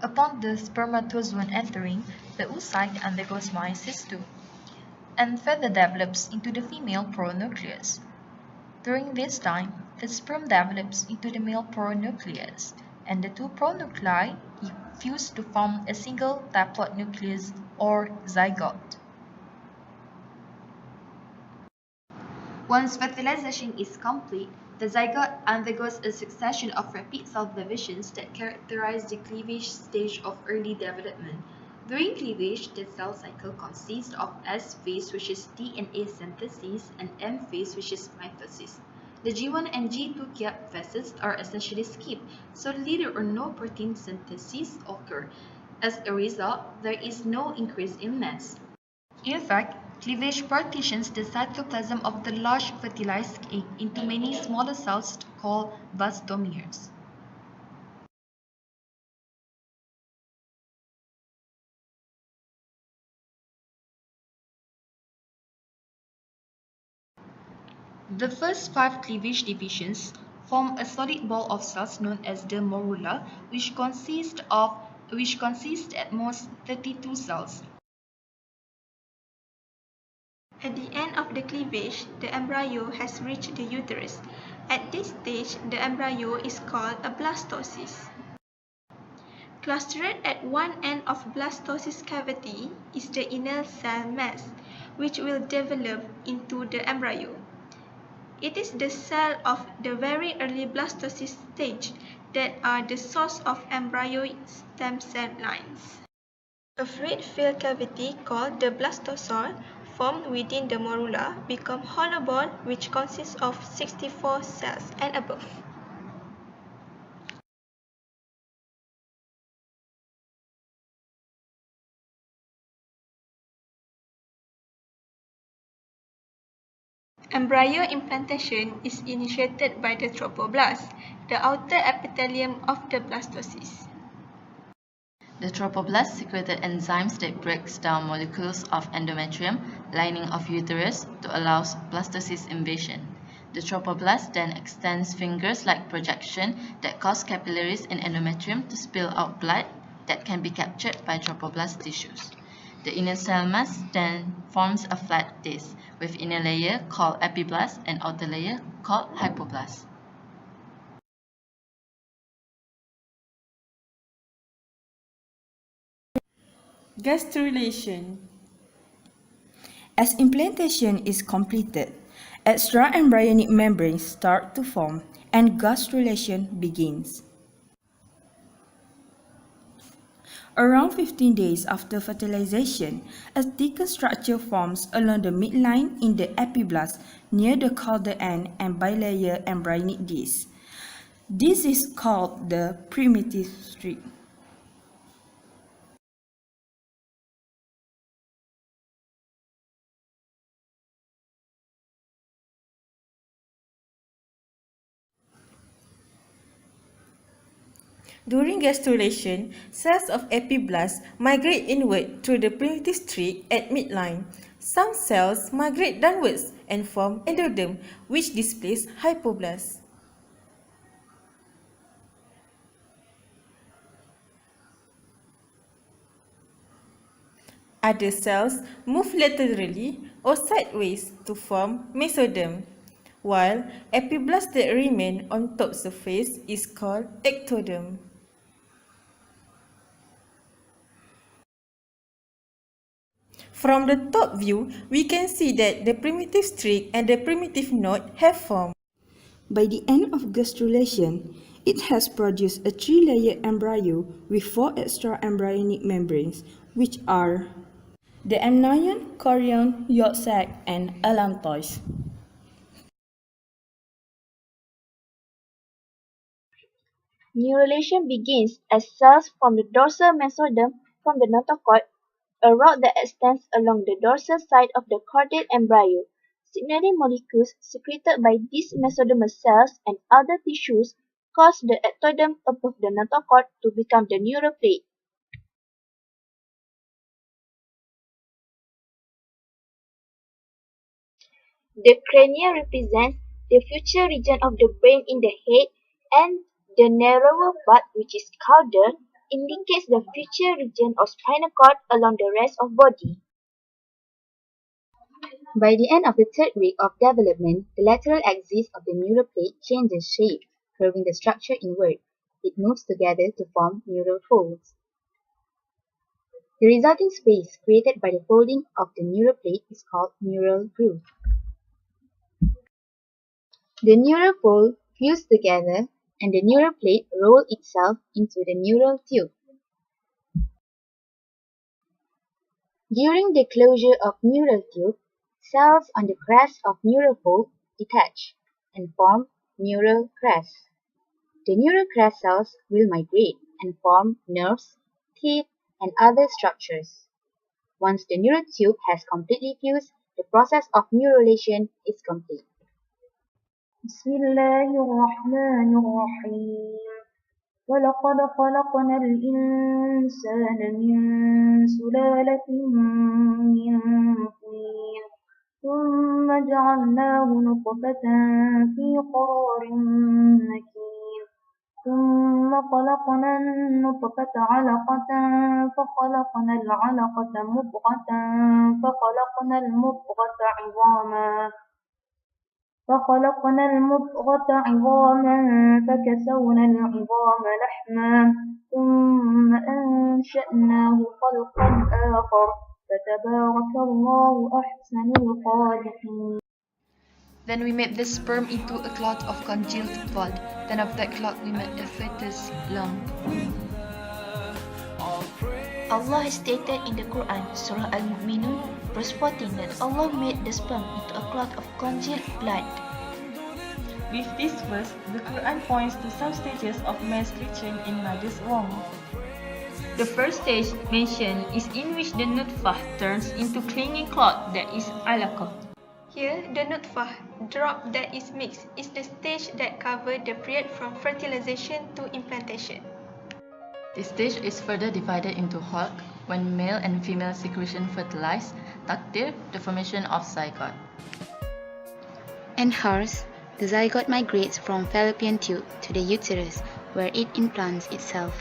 Upon the spermatozoon entering, the oocyte undergoes meiosis II, and further develops into the female pronucleus. During this time, the sperm develops into the male pronucleus, and the two pronuclei fuse to form a single diploid nucleus or zygote. Once fertilization is complete, the zygote undergoes a succession of rapid self-divisions that characterize the cleavage stage of early development. During cleavage, the cell cycle consists of S phase, which is DNA synthesis, and M phase, which is mitosis. The G1 and G2 gap phases are essentially skipped, so little or no protein synthesis occur. As a result, there is no increase in mass. In fact, cleavage partitions the cytoplasm of the large fertilized egg into many smaller cells called blastomeres. The first 5 cleavage divisions form a solid ball of cells known as the morula, which consists at most 32 cells. At the end of the cleavage, the embryo has reached the uterus. At this stage, the embryo is called a blastocyst. Clustered at one end of blastocyst cavity is the inner cell mass, which will develop into the embryo. It is the cell of the very early blastocyst stage that are the source of embryo stem cell lines. A fluid-filled cavity called the blastosaur formed within the morula become hollow ball which consists of 64 cells and above. Embryo implantation is initiated by the trophoblast, the outer epithelium of the blastocyst. The trophoblast secreted enzymes that breaks down molecules of endometrium lining of uterus to allow blastocyst invasion. The trophoblast then extends fingers-like projection that cause capillaries in endometrium to spill out blood that can be captured by trophoblast tissues. The inner cell mass then forms a flat disc with inner layer called epiblast and outer layer called hypoblast. Gastrulation. As implantation is completed, extraembryonic membranes start to form and gastrulation begins. Around 15 days after fertilization, a thicker structure forms along the midline in the epiblast near the caudal end and bilayer embryonic disc. This is called the primitive strip. During gastrulation, cells of epiblast migrate inward through the primitive strip at midline. Some cells migrate downwards and form endoderm, which displays hypoblast. Other cells move laterally or sideways to form mesoderm, while epiblast that remain on top surface is called ectoderm. From the top view, we can see that the primitive streak and the primitive node have formed. By the end of gastrulation, it has produced a 3-layer embryo with 4 extraembryonic membranes, which are the amnion, chorion, yolk sac, and allantois. Neurulation begins as cells from the dorsal mesoderm from the notochord, a route that extends along the dorsal side of the chordate embryo. Signaling molecules secreted by these mesodermal cells and other tissues cause the ectoderm above the notochord to become the neural plate. The crania represents the future region of the brain in the head, and the narrower part, which is caudal, indicates the future region of spinal cord along the rest of body. By the end of the third week of development, the lateral axis of the neural plate changes shape, curving the structure inward. It moves together to form neural folds. The resulting space created by the folding of the neural plate is called neural groove. The neural fold fuse together and the neural plate roll itself into the neural tube. During the closure of neural tube, cells on the crest of neural fold detach and form neural crest. The neural crest cells will migrate and form nerves, teeth, and other structures. Once the neural tube has completely fused, the process of neurulation is complete. بسم الله الرحمن الرحيم ولقد خلقنا الإنسان من سلالة من طين ثم جعلناه نطفة في قرار مكين ثم خلقنا النطفة علقة فخلقنا العلقة مضغة فخلقنا المضغة عظاما فكسونا العظام لحما ثم أنشأناه خلقا آخر فتبارك الله أحسن الخالقين. Then we made the sperm into a clot of congealed blood. Then of that clot we made a fetus lump. Allah has stated in the Quran, Surah Al-Mu'minun, verse 14, that Allah made the sperm into a clot of congealed blood. With this verse, the Quran points to some stages of menstruation in mother's womb. The first stage mentioned is in which the nutfah turns into clinging clot that is alaqah. Here, the nutfah, drop that is mixed, is the stage that covers the period from fertilization to implantation. This stage is further divided into Hulk, when male and female secretion fertilize, Takdir, the formation of zygote. And Hers, the zygote migrates from fallopian tube to the uterus, where it implants itself.